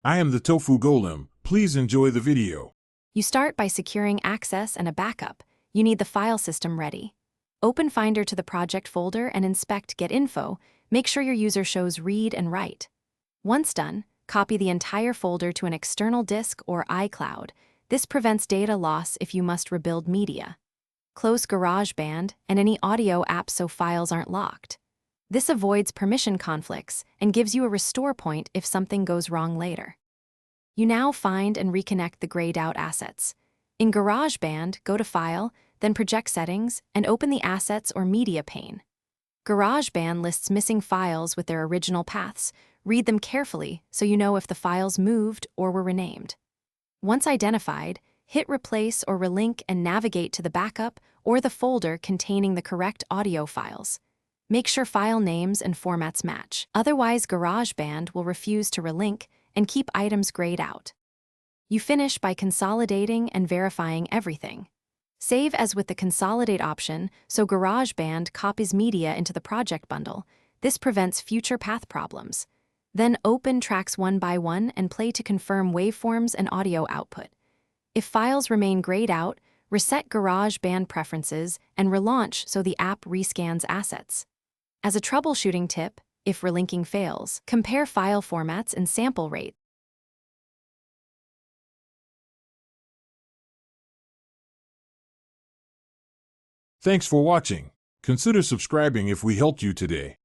I am the Tofu Golem. Please enjoy the video. You start by securing access and a backup. You need the file system ready. Open Finder to the project folder and inspect Get Info. Make sure your user shows Read and Write. Once done, copy the entire folder to an external disk or iCloud. This prevents data loss if you must rebuild media. Close Garageband and any audio apps so files aren't locked. This avoids permission conflicts and gives you a restore point if something goes wrong later. You now find and reconnect the grayed-out assets. In Garageband, go to File, then Project Settings, and open the Assets or Media pane. Garageband lists missing files with their original paths. Read them carefully so you know if the files moved or were renamed. Once identified, hit Replace or Relink and navigate to the backup or the folder containing the correct audio files. Make sure file names and formats match. Otherwise, Garageband will refuse to relink and keep items grayed out. You finish by consolidating and verifying everything. Save as with the Consolidate option so Garageband copies media into the project bundle. This prevents future path problems. Then open tracks one by one and play to confirm waveforms and audio output. If files remain grayed out, reset Garageband preferences and relaunch so the app rescans assets. As a troubleshooting tip, if relinking fails, compare file formats and sample rate. Thanks for watching. Consider subscribing if we helped you today.